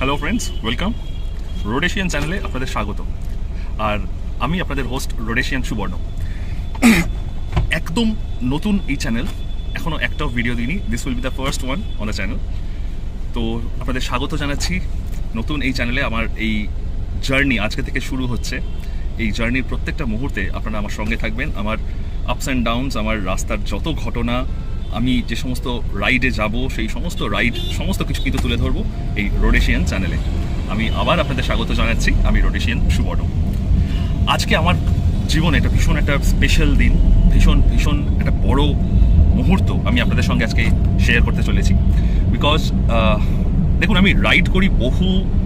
Hello friends, welcome Rhodesian চ্যানেলে আপনাদের স্বাগত। আর আমি আপনাদের হোস্ট রোডেশিয়ান সুবর্ণ। একদম নতুন এই চ্যানেল, এখনও একটাও ভিডিও দিইনি। This will be the first one on the channel. তো আপনাদের স্বাগত জানাচ্ছি নতুন এই চ্যানেলে। আমার এই জার্নি আজকে থেকে শুরু হচ্ছে। এই জার্নির প্রত্যেকটা মুহূর্তে আপনারা আমার সঙ্গে থাকবেন। আমার আপস অ্যান্ড ডাউনস, আমার রাস্তার যত ঘটনা, আমি যে সমস্ত রাইডে যাব সেই সমস্ত রাইড, সমস্ত কিছু কিন্তু তুলে ধরবো এই রোডেশিয়ান চ্যানেলে। আমি আবার আপনাদের স্বাগত জানাচ্ছি। আমি রোডেশিয়ান সুবর্ণ। আজকে আমার জীবনে একটা ভীষণ একটা স্পেশাল দিন, ভীষণ একটা বড় মুহূর্ত আমি আপনাদের সঙ্গে আজকে শেয়ার করতে চলেছি। বিকজ দেখুন, আমি রাইড করি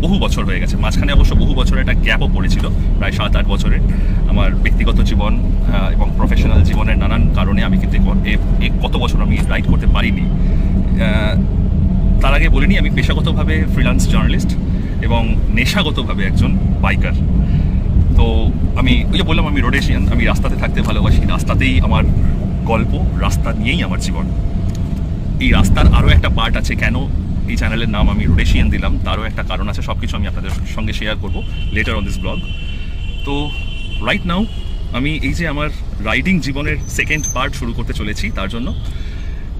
বহু বছর হয়ে গেছে। মাঝখানে অবশ্য বহু বছরের একটা গ্যাপও পড়েছিল, প্রায় 7-8 বছরের। আমার ব্যক্তিগত জীবন এবং প্রফেশনাল জীবনের নানান কারণে আমি কিন্তু কত বছর আমি রাইড করতে পারিনি। তার আগে বলিনি, আমি পেশাগতভাবে ফ্রিল্যান্স জার্নালিস্ট এবং নেশাগতভাবে একজন বাইকার। তো আমি ওই যে বললাম, আমি রোডেশিয়ান, আমি রাস্তাতে থাকতে ভালোবাসি। রাস্তাতেই আমার গল্প, রাস্তা নিয়েই আমার জীবন। এই রাস্তার আরও একটা পার্ট আছে, কেন এই চ্যানেলের নাম আমি রোডেশিয়ান দিলাম তারও একটা কারণ আছে। সব কিছু আমি আপনাদের সঙ্গে শেয়ার করবো লেটার অন দিস ব্লগ। তো রাইট নাও আমি এই যে আমার রাইডিং জীবনের সেকেন্ড পার্ট শুরু করতে চলেছি, তার জন্য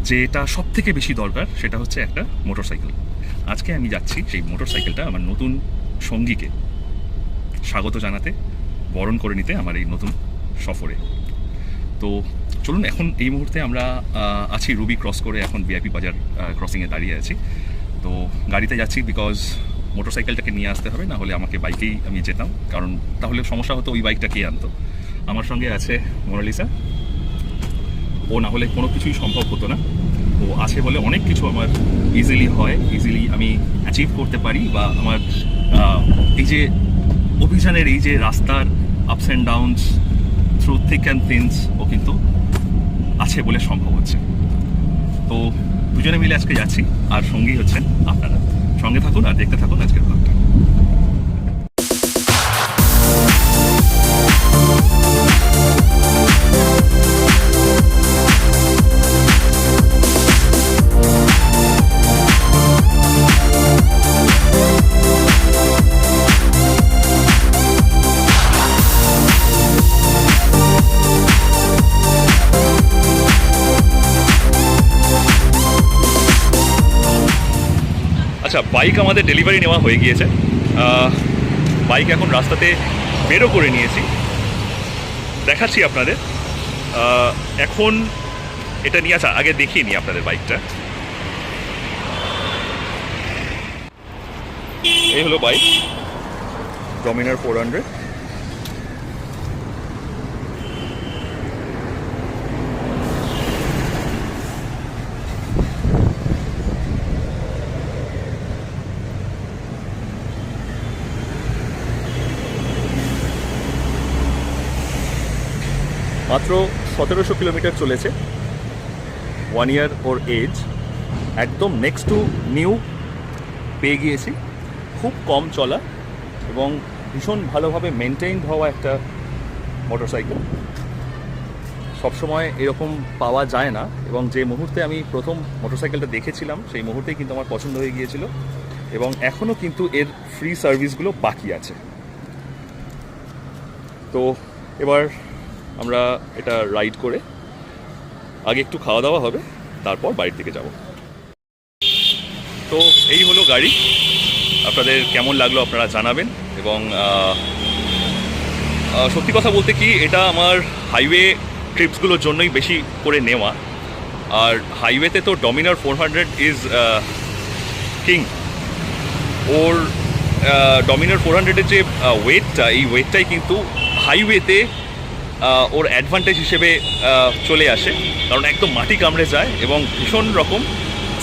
যেটা সব থেকে বেশি দরকার সেটা হচ্ছে একটা মোটরসাইকেল। আজকে আমি যাচ্ছি সেই মোটরসাইকেলটা আমার নতুন সঙ্গীকে স্বাগত জানাতে, বরণ করে নিতে আমার এই নতুন সফরে। তো চলুন, এখন এই মুহূর্তে আমরা আছি রুবি ক্রস করে, এখন ভিআইপি বাজার ক্রসিংয়ে দাঁড়িয়ে আছি। তো গাড়িতে যাচ্ছি বিকজ মোটরসাইকেলটাকে নিয়ে আসতে হবে, না হলে আমাকে বাইকেই আমি যেতাম, কারণ তাহলে সমস্যা হতো, ওই বাইকটা কে আনতো। আমার সঙ্গে আছে মোনালিসা, ও না হলে কোনো কিছুই সম্ভব হতো না। ও আছে বলে অনেক কিছু আমার ইজিলি আমি অ্যাচিভ করতে পারি, বা আমার এই যে অভিযানের এই যে রাস্তার ups and downs through thick and thins, ও কিন্তু আছে বলে সম্ভব হচ্ছে। তো দুজনে মিলে আজকে যাচ্ছি, আর সঙ্গী হচ্ছেন আপনারা। সঙ্গে থাকুন আর দেখতে থাকুন আজকের ব্লগটা। আচ্ছা, বাইক আমাদের ডেলিভারি নেওয়া হয়ে গিয়েছে। বাইক এখন রাস্তাতে বেরো করে নিয়েছি, দেখাচ্ছি আপনাদের। এখন এটা নিয়ে আসা, আগে দেখিয়ে নিই আপনাদের বাইকটা। এই হলো বাইক, ডমিনার 400। মাত্র 1700 কিলোমিটার চলেছে, 1 ইয়ার ওর এজ। একদম নেক্সট টু নিউ পেয়ে গিয়েছি। খুব কম চলা এবং ভীষণ ভালোভাবে মেনটেইনড হওয়া একটা মোটরসাইকেল। সবসময় এরকম পাওয়া যায় না, এবং যে মুহূর্তে আমি প্রথম মোটরসাইকেলটা দেখেছিলাম সেই মুহূর্তেই কিন্তু আমার পছন্দ হয়ে গিয়েছিল, এবং এখনও কিন্তু এর ফ্রি সার্ভিসগুলো বাকি আছে। তো এবার আমরা এটা রাইড করে আগে একটু খাওয়া দাওয়া হবে, তারপর বাড়ির দিকে যাব। তো এই হলো গাড়ি, আপনাদের কেমন লাগলো আপনারা জানাবেন। এবং সত্যি কথা বলতে কি, এটা আমার হাইওয়ে ট্রিপসগুলোর জন্যই বেশি করে নেওয়া। আর হাইওয়েতে তো ডমিনার 400 ইজ কিং। ওর ডমিনার 400-এর যে ওয়েটটা, এই ওয়েটটাই কিন্তু হাইওয়েতে ওর অ্যাডভান্টেজ হিসেবে চলে আসে, কারণ একদম মাটি কামড়ে যায় এবং ভীষণ রকম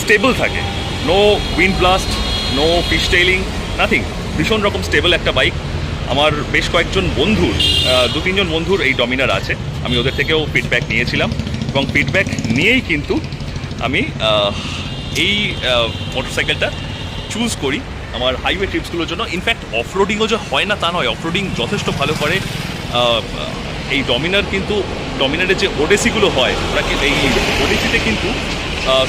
স্টেবল থাকে। No wind blast, no fish tailing, nothing. ভীষণ রকম স্টেবল একটা বাইক। আমার বেশ কয়েকজন বন্ধুর, 2-3জন বন্ধুর এই ডমিনার আছে। আমি ওদের থেকেও ফিডব্যাক নিয়েছিলাম, এবং ফিডব্যাক নিয়েই কিন্তু আমি এই মোটরসাইকেলটা চুজ করি আমার হাইওয়ে ট্রিপসগুলোর জন্য। ইনফ্যাক্ট অফরোডিংও যে হয় না তা নয়, অফরোডিং যথেষ্ট ভালো করে এই ডমিনারের যে ওডেসিগুলো হয়, ওরা এই ওডেসিতে কিন্তু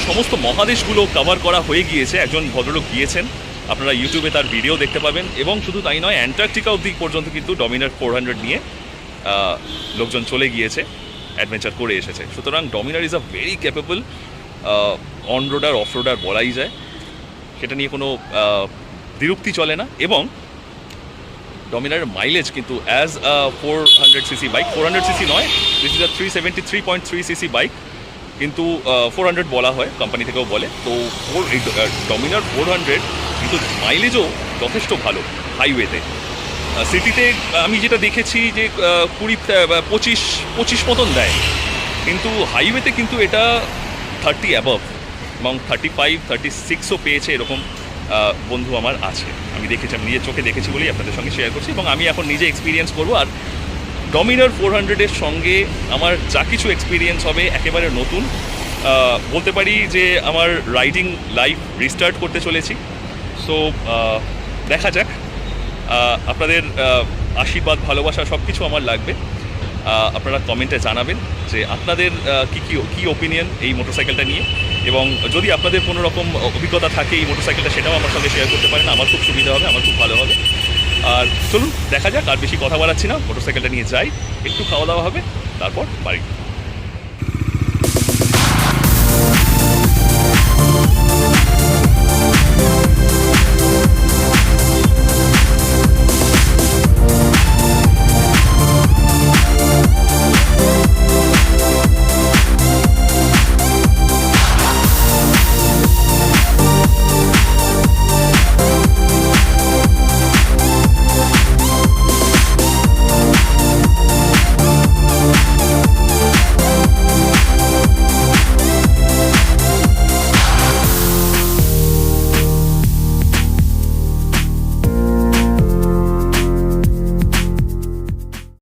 সমস্ত মহাদেশগুলো কভার করা হয়ে গিয়েছে। একজন ভদ্রলোক গিয়েছেন আপনারা ইউটিউবে তার ভিডিও দেখতে পাবেন। এবং শুধু তাই নয়, অ্যান্টার্কটিকা অবধি পর্যন্ত কিন্তু ডমিনার 400 নিয়ে লোকজন চলে গিয়েছে, অ্যাডভেঞ্চার করে এসেছে। সুতরাং Dominar is a very capable on রোডার অফ রোডার বলাই যায়, সেটা নিয়ে কোনো বিরক্তি চলে না। এবং ডমিনারের মাইলেজ কিন্তু as a 400cc bike, 400cc নয়, this is a 373.3cc bike, কিন্তু 400 বলা হয়, কোম্পানি থেকেও বলে। তো ডমিনার 400 কিন্তু মাইলেজও যথেষ্ট ভালো হাইওয়েতে। সিটিতে আমি যেটা দেখেছি যে 20-25 মতন দেয়, কিন্তু হাইওয়েতে কিন্তু এটা 30 অ্যাবভ এবং 35-36ও পেয়েছে, এরকম বন্ধু আমার আছে। আমি দেখেছি, আমি নিজের চোখে দেখেছি বলেই আপনাদের সঙ্গে শেয়ার করছি, এবং আমি এখন নিজে এক্সপিরিয়েন্স করবো। আর ডমিনার 400-এর সঙ্গে আমার যা কিছু এক্সপিরিয়েন্স হবে একেবারে নতুন। বলতে পারি যে আমার রাইডিং লাইফ রিস্টার্ট করতে চলেছি। সো দেখা যাক, আপনাদের আশীর্বাদ, ভালোবাসা সব কিছু আমার লাগবে। আপনারা কমেন্টে জানাবেন যে আপনাদের কী ওপিনিয়ন এই মোটরসাইকেলটা নিয়ে, এবং যদি আপনাদের কোনো রকম অভিজ্ঞতা থাকে এই মোটরসাইকেলটা, সেটাও আমার সঙ্গে শেয়ার করতে পারেন। আমার খুব সুবিধা হবে, আমার খুব ভালো হবে। আর চলুন দেখা যাক, আর বেশি কথা বাড়াচ্ছি না, মোটরসাইকেলটা নিয়ে যাই, একটু খাওয়া দাওয়া হবে, তারপর বাড়ি।